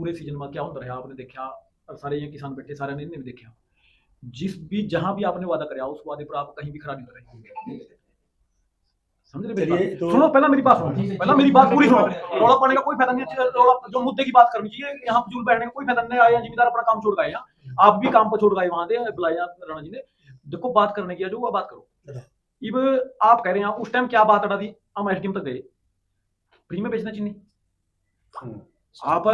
पूरे सीजन में क्या होता रहा आपने देखा, सारे ये किसान बैठे सारे ने भी देखा, जिस भी जहां भी आपने वादा कराया उस वादे पर आप कहीं भी खरा नहीं उतरे। समझ रहे मेरी बात? चलिए तो सुनो, पहला मेरी बात सुनो, पहला मेरी बात पूरी सुनो। रौला पाने का कोई फायदा नहीं है, रौला जो मुद्दे की बात करनी चाहिए, यहाँ फजूल बैठने का कोई फायदा नहीं। आया जिम्मेदार अपना काम छोड़ गए, यहाँ आप भी काम पर छोड़ गए, वहां से बुलाया राणा जी ने। देखो बात करने की है जो वो बात करो। इब आप कह रहे हैं उस टाइम क्या बात अड़ा दी, हम एसडीएम तक गए, फ्री में बेचना चीनी। आप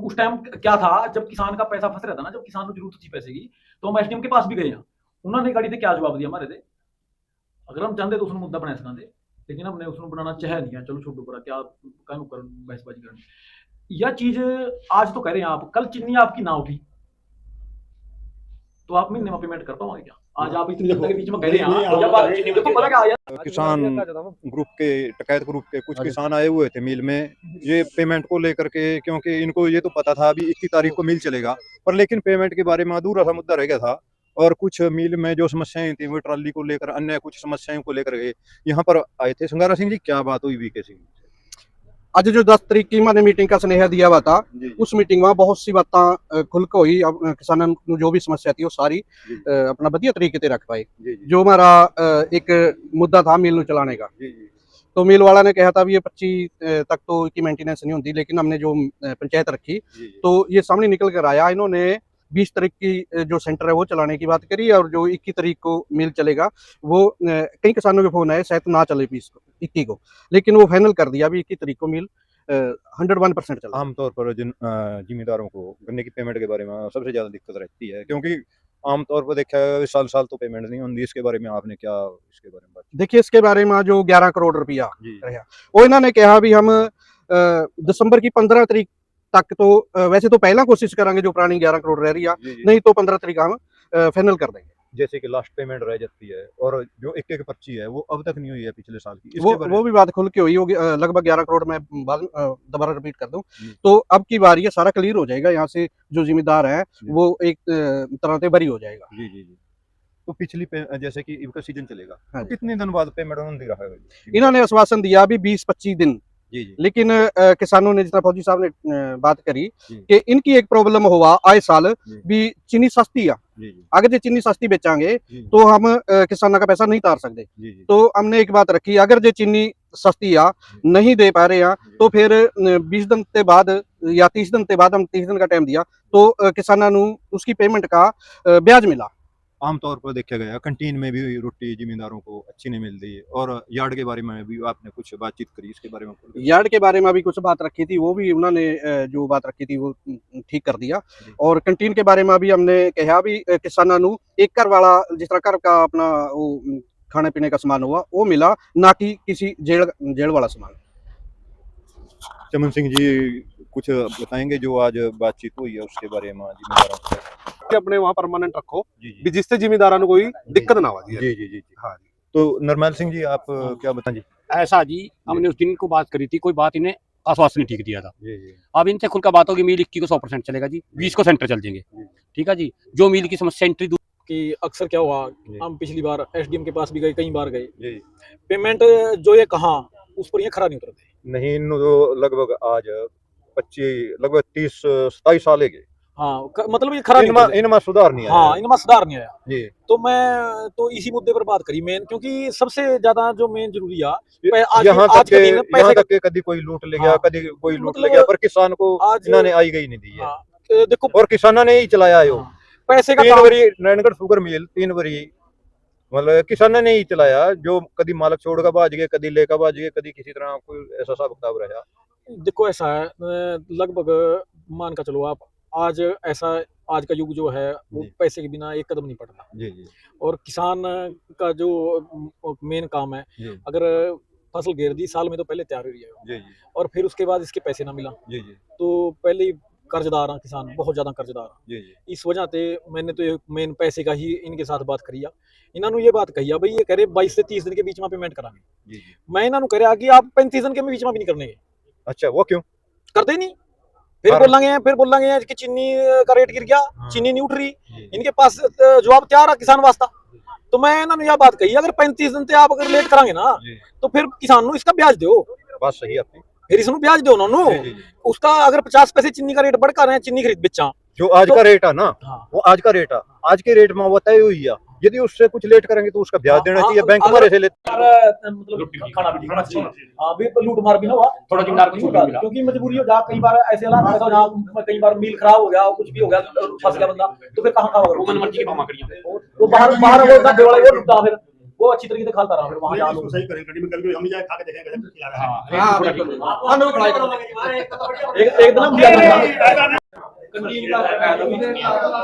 उस टाइम क्या था, जब किसान का पैसा फंस रहा था ना, जब किसान को जरूरत थी पैसे की, तो हम एसडीएम के पास भी गए हैं। उन्होंने गाड़ी से क्या जवाब दिया हमारे से, अगर हम चाहते तो उसने मुद्दा बना सकते, लेकिन हमने उसने बनाना चाहे नहीं है। चलो छोटू पर क्या कानून कर बहसबाजी करनी, यह चीज आज तो कह रहे हैं आप, कल चिन्नी आपकी ना उठी तो आप महीने में पेमेंट कर पाओगे क्या? आज आप इतनी जनता के बीच में कह रहे हैं, जब आप चिन्नी देखो पता क्या आया, किसान ग्रुप के टकैत ग्रुप के कुछ किसान आए हुए थे मिल में, ये पेमेंट को लेकर के, क्योंकि इनको ये तो पता था अभी 21 तारीख को मिल चलेगा, पर लेकिन पेमेंट के बारे में अधूरा सा मुद्दा रह गया था। और कुछ मिल में जो समस्याएं थी वो ट्राली को लेकर, अन्य कुछ समस्याओं को लेकर गए, यहाँ पर आए थे। संगारा सिंह जी, क्या बात हुई वीके सिंह? आज जो 10 तारीख की मैंने मीटिंग का स्नेह दिया हुआ था, उस मीटिंग में बहुत सी बातें खुल के हुई। किसानों को जो भी समस्या थी वो सारी अपना बढ़िया तरीके से रख पाए। जो हमारा एक मुद्दा था मिल चलाने का, तो मिल वाला ने कहा था भी ये 25 तक तो इसकी मेंटेनेंस नहीं होती, लेकिन हमने जो पंचायत रखी तो ये सामने निकल कर आया। इन्होंने 20 तारीख की जो सेंटर है वो चलाने की बात करी, और जो 21 तारीख को मिल चलेगा वो कई किसानों के फोन आए शायद ना चले 21 को, लेकिन वो फाइनल कर दिया अभी 21 तारीख को मिल 101% चला। आमतौर पर जिन जिम्मेदारों को गन्ने की पेमेंट के बारे में सबसे ज्यादा दिक्कत रहती है, क्योंकि आमतौर पर देखा है साल साल तो पेमेंट नहीं होती। इसके बारे में आपने क्या इसके बारे में बात? देखिए, इसके बारे में जो 11 करोड़ रुपया रहा वो इन्होंने कहा भी हम दिसंबर की 15 तारीख तक तो वैसे तो पहला कोशिश करेंगे, जो पुरानी 11 करोड़ रह रही है, नहीं तो 15 तारीख हम फाइनल कर देंगे। जैसे कि लास्ट पेमेंट रह जाती है, और जो एक एक पर्ची है वो अब तक नहीं हुई है पिछले साल की, वो भी बात खुल के हुई होगी। लगभग 11 करोड़ में बाद दोबारा रिपीट कर दूं तो अब की बार ये सारा क्लियर हो जाएगा। यहाँ से जो जिम्मेदार है वो एक तरह से बरी हो जाएगा। जी जी जी। तो पिछली जैसे कि इनका सीजन चलेगा, तो कितने दिन बाद पेमेंट दे रहा है? इन्होंने आश्वासन दिया अभी 20-25 दिन, लेकिन किसानों ने, जितना फौजी साहब ने बात करी कि इनकी एक प्रॉब्लम हुआ आए साल भी चीनी सस्ती है, अगर जो चीनी सस्ती बेचांगे तो हम किसानों का पैसा नहीं तार सकते। तो हमने एक बात रखी, अगर जो चीनी सस्ती आ नहीं दे पा रहे हैं तो फिर 20 दिन के बाद या 30 दिन के बाद, हम 30 दिन का टाइम दिया तो किसानों उसकी पेमेंट का ब्याज मिला। आमतौर पर देखा गया कैंटीन में भी रोटी जिम्मेदारों को अच्छी नहीं मिलती, और यार्ड के बारे में भी आपने कुछ बातचीत करी, इसके बारे में? यार्ड के बारे में भी कुछ बात रखी थी, वो भी उन्होंने जो बात रखी थी वो ठीक कर दिया। और कैंटीन के बारे में भी हमने कहा भी किसानों एक घर वाला, जिस तरह घर का अपना वो खाने पीने का सामान हुआ वो मिला, ना कि किसी जेल वाला सामान। चमन सिंह जी कुछ बताएंगे जो आज बातचीत हुई है उसके बारे में? जिम्मेदारों कि अपने वहाँ परमानेंट रखो भी, जिससे जिम्मेदारों को कोई दिक्कत ना हो। जी जी जी जी। हाँ जी। तो नरमैल सिंह जी आप क्या बताएं जी? ऐसा जी, हमने उस दिन को बात करी थी, कोई बात इन्हें आश्वासन नहीं ठीक दिया था। जी जी। अब इनसे खुल का बात होगी, मिल 21 को 100% चलेगा जी, 20 को सेंटर चल देंगे। ठीक है जी। जो मिल की समस्या एंट्री कि अक्सर क्या हुआ, हम पिछली बार एसडीएम के पास भी गए, कई बार गए, पेमेंट जो ये कहा उस पर ये खरा नहीं उतरते। नहीं, तो लगभग आज 25 लगभग 30-27 साल गए। हाँ, मतलब ये खरा इनमें सुधार नहीं आया। हाँ, इनमें सुधार नहीं आया जी। तो मैं तो इसी मुद्दे पर बात करी मेन, क्योंकि सबसे ज्यादा जो मेन जरूरी है यहाँ तक के कभी कोई लूट ले गया, कभी कोई लूट ले गया, पर किसान को इन्होंने आई गई नहीं दी है। देखो, और किसानों ने ही चलाया है पैसे का 3 बारी नैनगढ़ शुगर मिल, 3 बारी मतलब किसानों ने ही चलाया। जो कभी मालक छोड़ का बाज गए, कभी लेका बाज गए, कभी किसी तरह कोई ऐसा सा बख्ताव रहा। देखो ऐसा है, लगभग मान का चलो आप, आज ऐसा आज का युग जो है वो पैसे के बिना एक कदम नहीं पड़ता। जी जी। और किसान का जो मेन काम है, अगर फसल घेर दी साल में तो पहले तैयार हो रही है, और फिर उसके बाद इसके पैसे ना मिला तो पहले ही कर्जदार है किसान, बहुत ज्यादा कर्जदार है। इस वजह से मैंने तो मेन पैसे का ही इनके साथ बात करी। इन्होंने ये बात कही भाई, ये कह रहे 22 से 30 दिन के बीच में पेमेंट करांगे। मैं इन्होंने कह रहा कि आप 35 दिन के बीच में भी नहीं करने। अच्छा, वो क्यों करते नहीं? फिर बोलेंगे कि चीनी का रेट गिर गया, चीनी नहीं उठ रही। इनके पास जवाब तैयार है किसान वास्ता। तो मैं इन्होंने यह बात कही, अगर 35 दिन से आप अगर लेट करांगे ना तो फिर किसान को इसका ब्याज दो। बात सही है आपकी। फिर इसमें ब्याज दो ना उसका अगर 50 पैसे चीनी का रेट बढ़ कर रहे हैं चीनी खरीद बेचा जो आज का रेट है ना हाँ। वो आज का रेट है, आज के रेट में वो तय हुई है। यदि उससे कुछ लेट करेंगे तो उसका ब्याज देना चाहिए, बैंक हमारे से लेते मतलब खाना भी खाना चाहिए। हाँ भी लूट मार भी ना हुआ थोड़ा जिम्मेदार को छूट मिला। क्योंकि मजबूरी हो जा कई बार ऐसे हालात ऐसा जहाँ कई बार मील खराब हो गया कुछ भी हो गया फंस गया बंदा तो फिर कहाँ खाओगे वो मनमर्जी की भाव करिए वो बाहर बाहर वो धब्बे वाला वो लुटा फिर वो अच्छी तरीके से खाता रहा फिर वहां जा इसको सही करें कड़ी में कभी हम जाए खा के देखेंगे गजब खिला रहा है। हाँ बिल्कुल एक दिन हम दिया था कंटीन का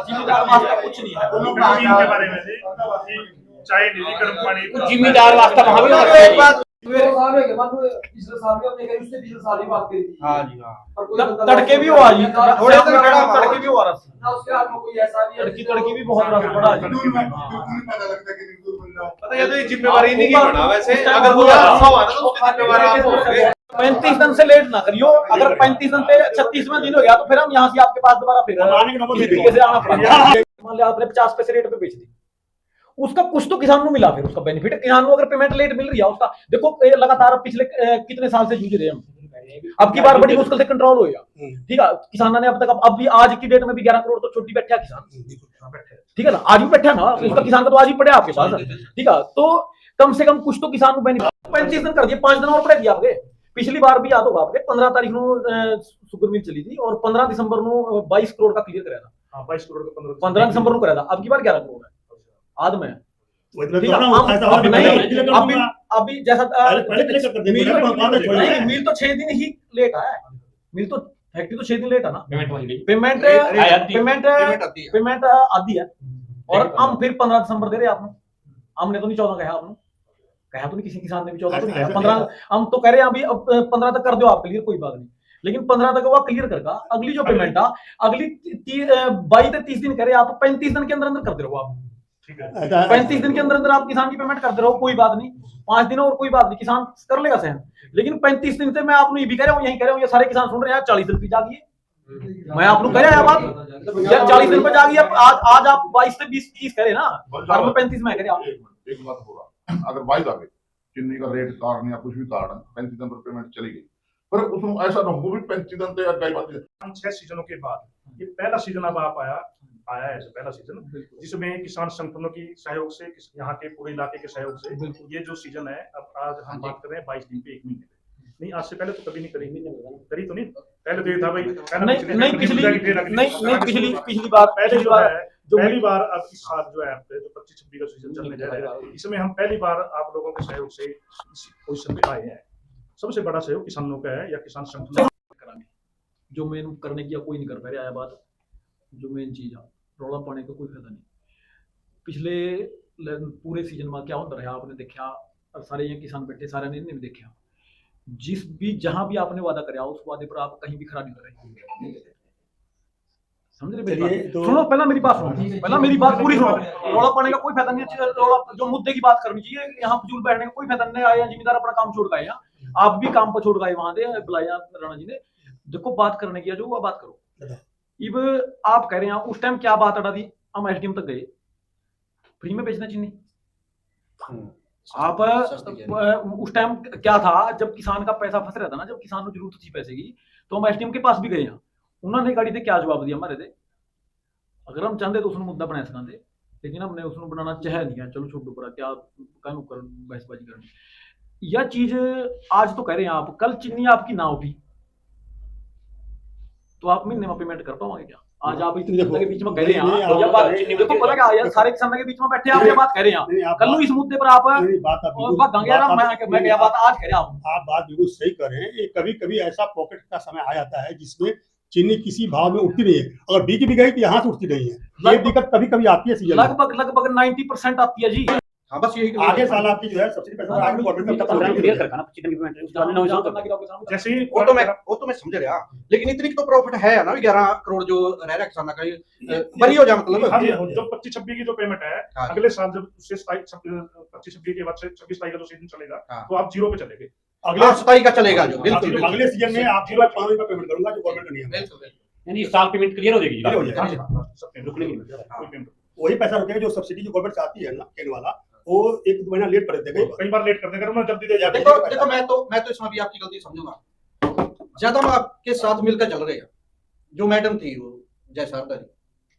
जिम्मेदार वास्ता कुछ नहीं है के बारे में चाय नीली गर्म पानी जिम्मेदार वास्ता वहां भी होना चाहिए। हाँ जी हाँ तड़के भी हुआ जी थोड़े तड़के भी हुआ तड़की भी बहुत रस पड़ा पता है तो ये जिम्मेवारी नहीं की बना वैसे अगर वो अच्छा हुआ ना तो उसकी जिम्मेवारी आप होगे। 35 दिन से लेट ना करियो अगर 35 दिन पे 36वां दिन हो गया तो फिर हम यहाँ से आपके पास दोबारा फिर आने के नंबर इस तरीके से आना पड़ेगा। मान लिया आपने 50 पैसे रेट पे बेच दी उसका कुछ तो किसान को मिला फिर उसका बेनिफिट किसान को अगर पेमेंट लेट मिल रही है उसका देखो लगातार पिछले कितने साल से जूझ रहे हैं हम अब की बार बड़ी मुश्किल से कंट्रोल होगा ठीक है किसानों ने अब तक अब भी आज की डेट में भी 11 करोड़ तो छोटी बैठा किसान ठीक है ना आज भी बैठा ना उसका किसान का तो आज ही पड़े आपके पास ठीक है तो कम से कम कुछ तो किसान को बेनिफिट 35 दिन कर दिए 5 दिन और पड़ेगी आपके पिछली बार भी याद होगा आपके 15 तारीख को शुगर मिल चली थी और 15 दिसंबर को 22 करोड़ का क्लियर कराया था 22 करोड़ का 15 दिसंबर को कराया था अब की बार 11 करोड़ है आज में अभी जैसा मिल तो 6 दिन ही लेट है मिल तो फैक्ट्री तो 6 दिन लेट है ना पेमेंट आधी है और हम फिर 15 दिसंबर दे रहे आपने हमने तो नहीं 14 कहा तो नहीं किसी किसान ने भी 14 तो नहीं कहा 15 हम तो कह रहे हैं अभी 15 तक कर दो आप क्लियर कोई बात नहीं लेकिन 15 तक वो क्लियर करगा अगली जो पेमेंट है अगली 22 से 30 दिन करे आप 35 दिन के अंदर अंदर कर दे रहो आप 35 दिन के अंदर अंदर आप किसान की पेमेंट करते रहो कोई बात नहीं 5 दिन और कोई बात नहीं किसान कर लेगा सहन लेकिन 35 दिन से मैं आपको ये भी कह रहा हूँ यही कह रहा हूँ ये सारे किसान सुन रहे हैं 40 दिन पे जागिए मैं आपको कह रहा बात यार 40 दिन पे जागिए आज आप 22 से 20 कह रहे ना और मैं 35 में कह रहा हूँ एक बात हो रहा अगर वायदा गए चीनी का रेट कारण या कुछ भी कारण 35 दिन पर पेमेंट चली गई पर उसमें ऐसा ना हो भी 35 दिन तक कई बात 6 सीजनों के बाद ये पहला सीजन अब आप आया है पहला सीजन जिसमें किसान संगठनों की सहयोग से यहाँ के पूरे इलाके के सहयोग से ये जो सीजन है अब आज हम बात कर रहे हैं 22 दिन पे 1 महीने नहीं आज से पहले तो कभी नहीं करी तो नहीं पहले तो ये था भाई नहीं पिछली बार पहली बार अब इस साल जो है जो 25-26 का सीजन चलने जा रहा है इसमें हम पहली बार आप लोगों के सहयोग से इस पोजीशन पे आए हैं सबसे बड़ा सहयोग किसानों का है या किसान संगठन जो मेन करने की कोई नहीं कर पा रहा है बात जो मेन चीज है रौला पाने का कोई फायदा नहीं पिछले पूरे सीजन में क्या होता रहा आपने देखा सारे ये किसान बैठे सारे ने नहीं देखा जिस भी जहां भी आपने वादा कराया उस वादे पर आप कहीं भी खरा नहीं उतरे समझ रहे मेरी बात सुनो पहला मेरी बात सुनो पहला मेरी बात पूरी सुनो रौला पाने का कोई फायदा नहीं रौला जो मुद्दे की बात करनी चाहिए यहाँ फजूल बैठने का कोई फायदा नहीं आया जिम्मेदार अपना काम छोड़ गए यहाँ आप भी काम पर छोड़ गए वहां से बुलाया राणा जी ने देखो बात करने की जो वो बात करो अब आप कह रहे हैं उस टाइम क्या बात अड़ा दी हम एसडीएम तक गए फ्री में बेचना चीनी आप उस टाइम क्या था जब किसान का पैसा फंस रहा था ना जब किसान को जरूरत थी पैसे की तो हम एसडीएम के पास भी गए हैं उन्होंने गाड़ी से क्या जवाब दिया हमारे से अगर हम चाहते तो उसने मुद्दा बना सकें लेकिन हमने उसने बनाना चाह नहीं है चलो छोटो पड़ा क्या कानून कर बहसबाजी करनी यह चीज आज तो कह रहे हैं आप कल चीनी आपकी ना होगी तो आप महीने में पेमेंट कर पाओगे क्या आज आप इतनी के बीच में कह रहे हैं ये बात देखो पता क्या यार सारे किसानों के बीच में बैठे आप ये बात कह रहे हैं कल इस मुद्दे पर आप मैं क्या बात आज कह रहा हूं आप बात बिल्कुल सही कर रहे हैं ये कभी कभी ऐसा पॉकेट का समय आ जाता है जिसमें चीनी किसी भाव में उठती नहीं है अगर बिक भी गई तो यहाँ से उठती नहीं है ये दिक्कत कभी कभी आती है सीजन लगभग 90% आती है जी हाँ बस यही आगे साल आपकी जो है सब्सिडी पैसा आगे गवर्नमेंट का क्लियर करना ना 25 दिन की पेमेंट उसके बाद 9 साल जैसे वो तो मैं समझ रहा लेकिन इतनी तो प्रॉफिट है ना 11 करोड़ जो रह रहा किसान का बरी हो जाए मतलब जो 25-26 की जो पेमेंट है अगले साल जब उससे 25-26 के बाद से 26 तारीख का जो सीजन चलेगा तो आप जीरो पे चलेंगे अगले 27 का चलेगा जो बिल्कुल अगले सीजन में आप 0.5 का पेमेंट करूंगा जो गवर्नमेंट का नियम है यानी इस साल पेमेंट क्लियर हो जाएगी क्लियर हो जाएगा सब रुकने वही पैसा रुकेगा जो सब्सिडी जो गवर्नमेंट से आती है ना केन वाला वो 1-2 महीना लेट कर देते कई बार लेट कर देगा मैं जल्दी दे जाते देखो मैं तो इसमें भी आपकी गलती समझूंगा ज्यादा हम आपके साथ मिलकर चल रहे हैं। जो मैडम थी वो जय शारदा जी,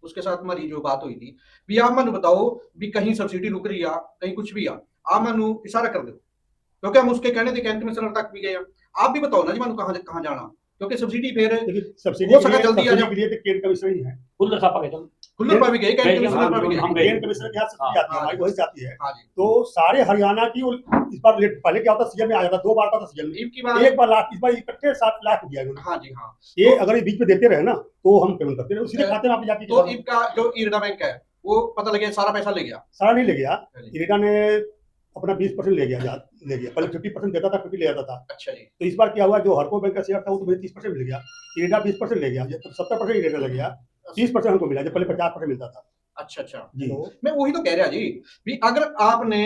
उसके साथ हमारी जो बात हुई थी भी आप मैंने बताओ भी कहीं सब्सिडी रुक रही है, कहीं कुछ भी आ, आप मैनू इशारा कर दो, क्योंकि हम उसके कहने थे कैंट कमिश्नर तक भी गए हैं। आप भी बताओ ना जी मैनू कहाँ जाना, क्योंकि सब्सिडी फिर सब्सिडी हो सका जल्दी आ जाओ। के लिए तो केंद्र कमिश्नर ही है। फुल दफा गए थे खुल्लर पर भी गए, कैंट गए, कमिश्नर पर भी हम गए। गए। केंद्र कमिश्नर के यहाँ सब्सिडी आती है, हमारी वही जाती है। हाँ जी, तो सारे हरियाणा की इस बार लेट, पहले क्या होता सीजन में आ जाता, 2 बार का सीजन में, इनकी बात एक बार लाख, इस बार इकट्ठे 7 लाख दिया इन्होंने। हाँ जी हाँ। ये अगर ये बीच में देते रहे ना तो हम पेमेंट करते रहे, उसी खाते में आप जाके तो इनका जो इरडा बैंक है वो पता लगे सारा पैसा ले गया। सारा नहीं ले गया, इरेडा ने अपना 20% ले गया, पहले 50% देता था, 50 ले जाता था। अच्छा जी, तो इस बार क्या हुआ, जो हरको बैंक का शेयर था वो तो मुझे 30% मिल गया, इरेडा 20% ले गया, 70% इरेडा लग गया, 30% हमको मिला, जब पहले 50% मिलता था। अच्छा अच्छा। जी। मैं वही तो कह रहा जी भी अगर आपने